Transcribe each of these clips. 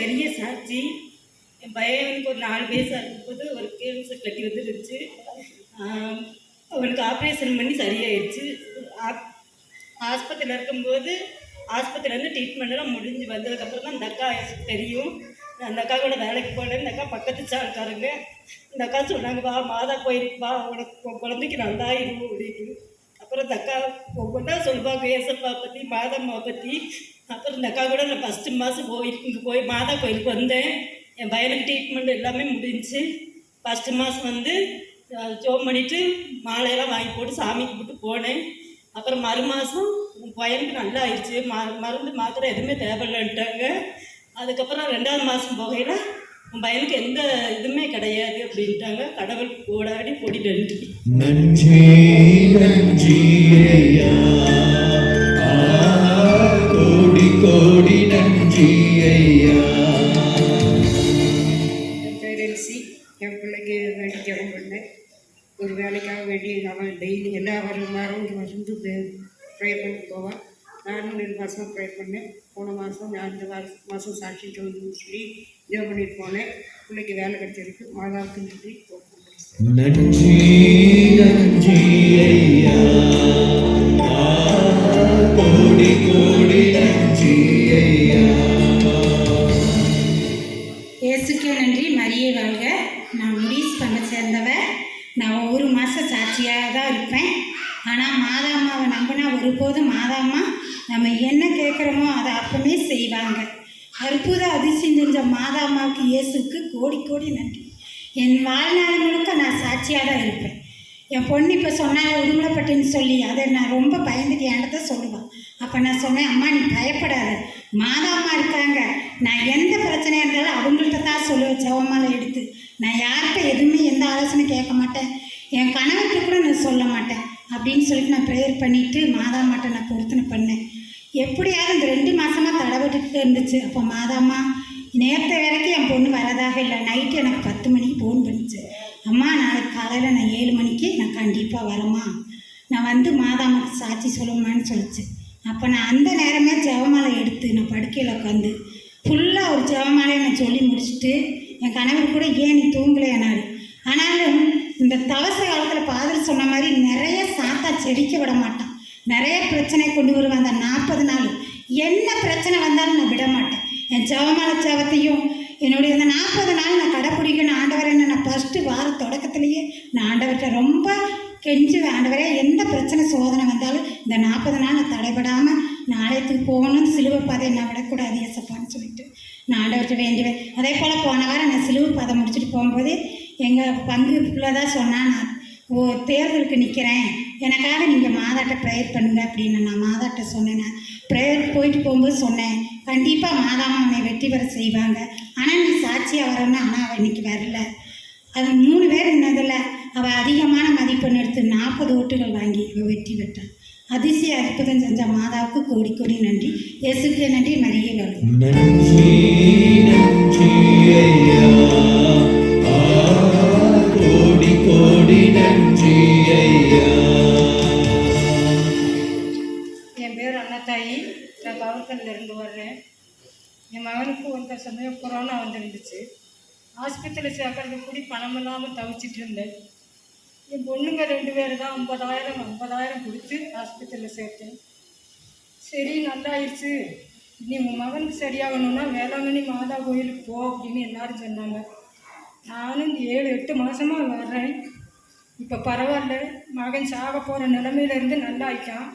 பெரிய சாட்சி. என் பையனுக்கு ஒரு 4 வயசாக இருக்கும்போது ஒரு கேன்சர் கட்டி வந்துருச்சு. அவனுக்கு ஆப்ரேஷன் பண்ணி சரியாயிடுச்சு. ஆஸ்பத்திரியில் இருக்கும்போது ஆஸ்பத்திரியிலேருந்து ட்ரீட்மெண்ட்டெல்லாம் முடிஞ்சு வந்ததுக்கப்புறம் தான் இந்த அக்கா எனக்கு தெரியும். அந்த அக்கா கூட வேலைக்கு போனேன். இந்த அக்கா பக்கத்து சால்காரங்க. இந்த அக்கா சொன்னாங்க, வா மாதா கோயிலுக்கு வா, உனக்கு குழந்தைக்கு நல்லாயிரும் அப்படின்னு. அப்புறம் இந்த அக்கா ஒவ்வொன்றா சொல்லுவாங்க, ஏசப்பா பற்றி, மாதம்மா பற்றி. அப்புறம் இந்த அக்கா கூட நான் ஃபஸ்ட்டு மாதம் போய் மாதா கோயிலுக்கு வந்தேன். என் பையனுக்கு ட்ரீட்மெண்ட் எல்லாமே முடிஞ்சு ஃபஸ்ட்டு மாதம் வந்து ஜோம் பண்ணிவிட்டு மாலையெல்லாம் வாங்கி போட்டு சாமி கும்பிட்டு போனேன். அப்புறம் மறு மாதம் உன் பையனுக்கு நல்லா ஆயிடுச்சு, மருந்து மாத்திரை எதுவுமே தேவையில்லைன்ட்டாங்க. அதுக்கப்புறம் 2வது மாதம் போகையில் உன் பையனுக்கு எந்த இதுவுமே கிடையாது அப்படின்ட்டாங்க. கடவுள் கோடாடி பொடி நன்றி. நன்றி நன்றி ஐயா, கோடி கோடி நன்றி ஐயா. என் பேர் எல்சி. என் பிள்ளைக்கு வேண்டி ஜெபம் பண்ணேன். ஒரு வேலைக்காக வேண்டி அவன் டெய்லி எல்லா வாரம் இங்கே வந்து ப்ரே பண்ணி போவான். நானும் 2 மாதமாக ப்ரே பண்ணேன். போன மாதம் நான் இந்த மாதம் சாட்சி சொல்லி ஜெபம் பண்ணிட்டு போனேன். பிள்ளைக்கு வேலை கிடைச்சிருக்கு. மாதாவுக்கு நன்றி. நன்றி நன்றி ஐயா, கோடி கோடி நன்றி ஐயா. இயேசுக்கே நன்றி. மரியே வாழ்க. நான் முடிஸ் பண்ண சேர்ந்தவ. நான் ஒரு மாதம் சாட்சியாக தான் இருப்பேன். ஆனால் மாதாம்மாவை நம்பினா ஒருபோதும் மாதாம்மா நம்ம என்ன கேட்குறோமோ அதை அப்பவே செய்வாங்க. அற்புத அதிசயம் செஞ்ச மாதாம்மாவுக்கு இயேசுக்கு கோடி கோடி நன்றி. என் வாழ்நாள் முழுக்க நான் சாட்சியாக தான் இருப்பேன். என் பொண்ணு இப்போ சொன்னாங்க உடுமலைப்பட்டின்னு சொல்லி, அதை நான் ரொம்ப பயந்துட்டு என்கிட்ட சொல்லுவாள். அப்போ நான் சொன்னேன், அம்மா நீ பயப்படாத, மாதாம்மா இருக்காங்க. நான் எந்த பிரச்சனையாக இருந்தாலும் அவங்கள்ட்ட தான் சொல்லுவேன். ஜெபமாலை எடுத்து நான் யார்கிட்ட எதுவுமே எந்த ஆலோசனை கேட்க மாட்டேன். என் கணவர்கிட்ட கூட நான் சொல்ல மாட்டேன் அப்படின்னு சொல்லிட்டு நான் ப்ரேயர் பண்ணிவிட்டு மாதாம்மாட்ட நான் பொருத்தனை பண்ணேன். எப்படியாவது இந்த 2 மாதமாக தடவிட்டு இருந்துச்சு. அப்போ மாதாம்மா நேரத்தை வரைக்கும் என் பொண்ணு வரதாக இல்லை. நைட்டு எனக்கு 10 மணிக்கு ஃபோன் பண்ணிச்சு. அம்மா நாளைக்கு காலையில் நான் 7 மணிக்கு நான் கண்டிப்பாக வரேம்மா, நான் வந்து மாதாம்மாக்கு சாட்சி சொல்லுமான்னு சொல்லிச்சு. அப்போ நான் அந்த நேரமே ஜெபமாலை எடுத்து நான் படுக்கையில் உட்காந்து ஃபுல்லாக ஒரு ஜெபமாலையை நான் சொல்லி முடிச்சுட்டு என் கணவர் கூட ஏன் நீ தூங்கலையானாரு. ஆனாலும் இந்த தவச காலத்தில் பாதர் சொன்ன மாதிரி நிறைய சாத்தா செடிக்க விட மாட்டான். நிறைய பிரச்சனை கொண்டு வருவேன். அந்த 40 நாள் என்ன பிரச்சனை வந்தாலும் நான் விட மாட்டேன். என் ஜெபமாலை ஜெபத்தையும் என்னுடைய அந்த 40 நாள் நான் கடைப்பிடிக்கணும். ஆண்டவரை நான் ஃபஸ்ட்டு வார தொடக்கத்துலேயே நான் ஆண்டவர்கிட்ட ரொம்ப கெஞ்சுவேன். ஆண்டவரே எந்த பிரச்சனை சோதனை வந்தாலும் இந்த 40 நாள் நான் தடைபடாமல் நாளையத்துக்கு போகணும், சிலுவை பாதையை நான் விடக்கூடாது ஏசப்பான்னு சொல்லிட்டு நான் ஆண்டவர்கிட்ட வேண்டுவேன். அதே போல் போன வாரம் நான் சிலுவை பாதை முடிச்சுட்டு போகும்போது எங்கள் பங்கு பிள்ளை தான் சொன்னால், நான் தேர்தலுக்கு நிற்கிறேன், எனக்காக நீங்கள் மாதாட்ட ப்ரேயர் பண்ணுங்க அப்படின்னு நான் மாதாட்ட சொன்னேன். நான் ப்ரேயருக்கு போயிட்டு போகும்போது சொன்னேன், கண்டிப்பாக மாதாமா அவனை வெற்றி பெற செய்வாங்க. ஆனால் நீ சாட்சியாக வரணும்னா, ஆனால் அவள் இன்னைக்கு வரல. அது 3 பேர் இருந்ததில் அவள் அதிகமான மதிப்பெண் எடுத்து 40 ஓட்டுகள் வாங்கி அவள் வெற்றி பெற்றாள். அதிசய அற்புதம் செஞ்ச மாதாவுக்கு கோடி கோடி நன்றி. இயேசுக்கே நன்றி. மரியே வாழ்க. நன்றி நன்றி ஐயா, கோடி கோடி நன்றி ஐயா. என் பேர் அண்ணாத்தாயி. நான் கவர்கல்லிருந்து வர்றேன். என் மகனுக்கு ஒரு சமயம் கொரோனா வந்துருந்துச்சு. ஆஸ்பத்திரியில் சேர்க்கறதுக்கு கூடி பணம் இல்லாமல் தவிச்சிட்டு இருந்தேன். என் பொண்ணுங்க 2 பேர் தான் 50,000 கொடுத்து ஆஸ்பத்திரியில் சேர்த்தேன். சரி நல்லாயிடுச்சு, நீ உன் மகனுக்கு சரியாகணும்னா வேளாங்கண்ணி மாதா கோயிலுக்கு போ அப்படின்னு எல்லாரும் சொன்னாங்க. நானும் 7-8 மாதமாக வர்றேன். இப்போ பரவாயில்ல, மகன் சாக போகிற நிலமையிலேருந்து நல்லா ஆயிட்டான்.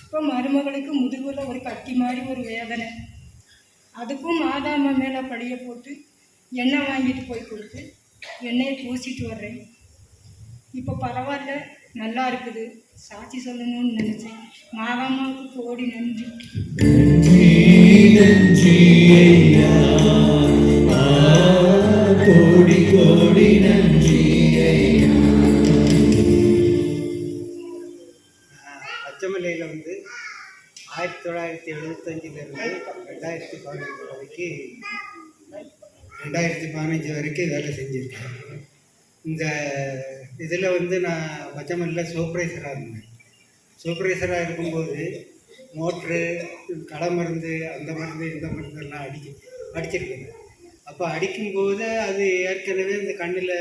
இப்போ மருமகளுக்கு முதுகில் ஒரு கட்டி மாதிரி ஒரு வேதனை. அதுக்கும் மாதாம்மா மேலே படியை போட்டு எண்ணெய் வாங்கிட்டு போய் கொடுத்து எண்ணெயை பூசிட்டு வர்றேன். இப்போ பரவாயில்ல, நல்லா இருக்குது. சாட்சி சொல்லணும்னு நினச்சேன். மாதாம்மாவுக்கு கோடி நன்றி. நன்றி ஐயா, கோடி கோடி நன்றி ஐயா. பச்சைமலையில் வந்து 1975லேருந்து 2015 வரைக்கும் வேலை செஞ்சுருக்கேன். இந்த இதில் வந்து நான் பச்சைமலையில் சூப்பர்வைசராக இருந்தேன். சூப்பர்வைசராக இருக்கும்போது மோட்ரு, களை மருந்து, அந்த மருந்து இந்த மருந்தெல்லாம் அடிச்சிருக்கேன். அப்போ அடிக்கும்போது அது ஏற்கனவே இந்த கண்ணில்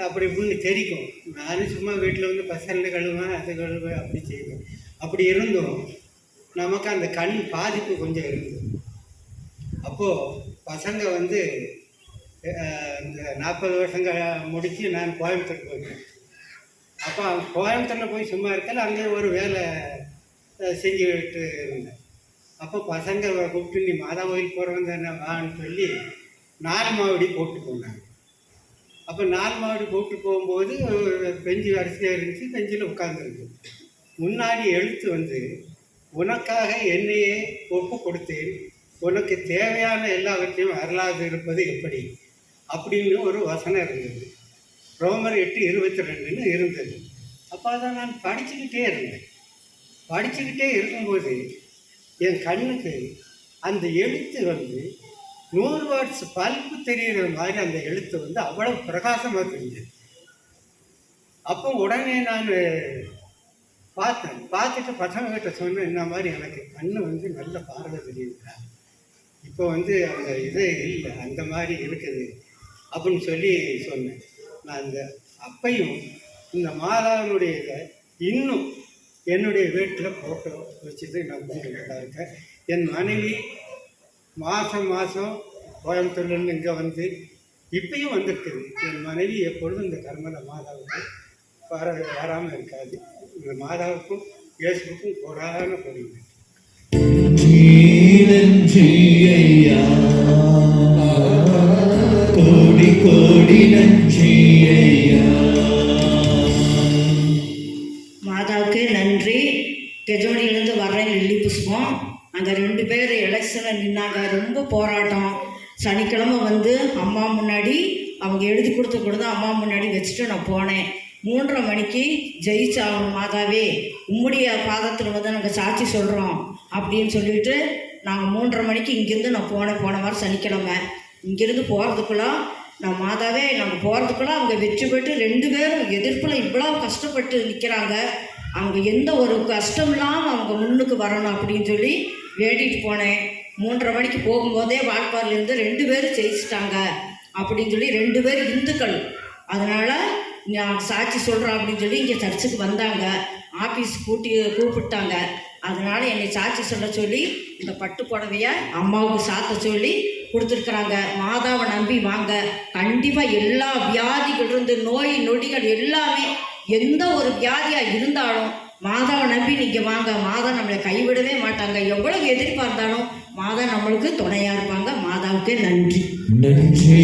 அப்படி இப்படின்னு தெரிக்கும். நானும் சும்மா வீட்டில் வந்து பசங்களை கழுவேன், அது கழுவேன், அப்படி செய்வேன். அப்படி இருந்தும் நமக்கு அந்த கண் பாதிப்பு கொஞ்சம் இருந்தது. அப்போது பசங்க வந்து இந்த 40 வருஷங்க முடித்து நான் கோயம்புத்தூர் போயிட்டேன். அப்போ கோயம்புத்தூரில் போய் சும்மா இருக்கல, அங்கேயே ஒரு வேலை செஞ்சுக்கிட்டு இருந்தேன். அப்போ பசங்க கூப்பிட்டு நீ மாதா கோயில் போகிறவங்க தானே வான்னு சொல்லி 4 மாவடி போட்டு போனாங்க. அப்போ 4 மாவடி போட்டு போகும்போது பெஞ்சு வரிசையாக இருந்துச்சு, பெஞ்சில் உட்காந்துருக்கு. முன்னாடி எழுத்து வந்து உனக்காக என்னையே ஒப்பு கொடுத்தேன், உனக்கு தேவையான எல்லாவற்றையும் அருளாது இருப்பது எப்படி அப்படின்னு ஒரு வசனம் இருந்தது. ரோமர் 8:22ன்னு இருந்தது. அப்போ அதை நான் படிச்சுக்கிட்டே இருந்தேன். படிச்சுக்கிட்டே இருக்கும்போது என் கண்ணுக்கு அந்த எழுத்து வந்து 100 வாட்ஸ் பல்பு தெரிகிற மாதிரி அந்த எழுத்து வந்து அவ்வளவு பிரகாசமாக தெரிஞ்சது. அப்போ உடனே நான் பார்த்துட்டு பசங்ககிட்ட சொன்னேன், இந்த மாதிரி எனக்கு கண்ணு வந்து நல்ல பார்வை தெரியுதுடா, இப்போ வந்து அந்த இது இல்லை, அந்த மாதிரி இருக்குது அப்படின்னு சொல்லி சொன்னேன். நான் அந்த அப்பையும் இந்த மாதாவினுடைய இதை இன்னும் என்னுடைய வீட்டில் ஃபோட்டோ வச்சுட்டு நான் கொண்டுகிட்டா இருக்கேன். என் மனைவி மாதம் கோயம்புத்தூர்லேருந்து இங்கே வந்து இப்பயும் வந்துருக்குது. என் மனைவி எப்பொழுதும் இந்த கர்மல மாதாவுக்கு வராமல் இருக்காது. இந்த மாதாவுக்கும் இயேசுக்கும் கோடான போடுங்க. நன்றியையா, கோடி கோடி நன்றியையா. மாதாவுக்கு நன்றி. கெஜோடியிலேருந்து வர்றேன் லில்லி புஷ்பம். அங்கே 2 பேர் எலெக்ஷனில் நின்னாங்க, ரொம்ப போராட்டம். சனிக்கிழமை வந்து அம்மா முன்னாடி அவங்க எழுதி கொடுத்து அம்மா முன்னாடி வச்சுட்டு நான் போனேன். 3:30 மணிக்கு ஜெயிச்சாகணும் மாதாவே, உம்முடைய பாதத்தில் வந்து நாங்கள் சாட்சி சொல்கிறோம் அப்படின்னு சொல்லிட்டு நாங்கள் 3:30 மணிக்கு இங்கேருந்து நான் போன வாரம் சனிக்கிழமை. இங்கேருந்து போகிறதுக்குள்ள நான் மாதாவே நாங்கள் போகிறதுக்குள்ள அவங்க வெற்றி பெற்று 2 பேரும் எதிர்ப்பில் இவ்வளோ கஷ்டப்பட்டு நிற்கிறாங்க, அவங்க எந்த ஒரு கஷ்டம் இல்லாமல் அவங்க முன்னுக்கு வரணும் அப்படின்னு சொல்லி வேண்டிட்டு போனேன். 3:30 மணிக்கு போகும்போதே வால்பாறையிலேருந்து 2 பேரும் ஜெயிச்சிட்டாங்க அப்படின்னு சொல்லி 2 பேர் இந்துக்கள். அதனால் நான் சாட்சி சொல்கிறேன் அப்படின்னு சொல்லி இங்கே சர்ச்சுக்கு வந்தாங்க. ஆஃபீஸ் கூப்பிட்டாங்க. அதனால் என்னை சாட்சி சொல்ல சொல்லி இந்த பட்டு புடவையை அம்மாவுக்கு சாத்த சொல்லி கொடுத்துருக்குறாங்க. மாதாவை நம்பி வாங்க, கண்டிப்பாக எல்லா வியாதிகளிலிருந்து நோய் நொடிகள் எல்லாமே எந்த ஒரு வியாதியாக இருந்தாலும் மாதாவை நம்பி நீங்கள் வாங்க. மாதா நம்மளை கைவிடவே மாட்டாங்க. எவ்வளவு எதிர்ப்பாக இருந்தாலும் மாதா நம்மளுக்கு துணையாக இருப்பாங்க. மாதாவுக்கு நன்றி. நன்றி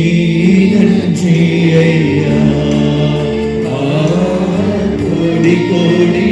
நன்றி ஐயா, கோடி கோடி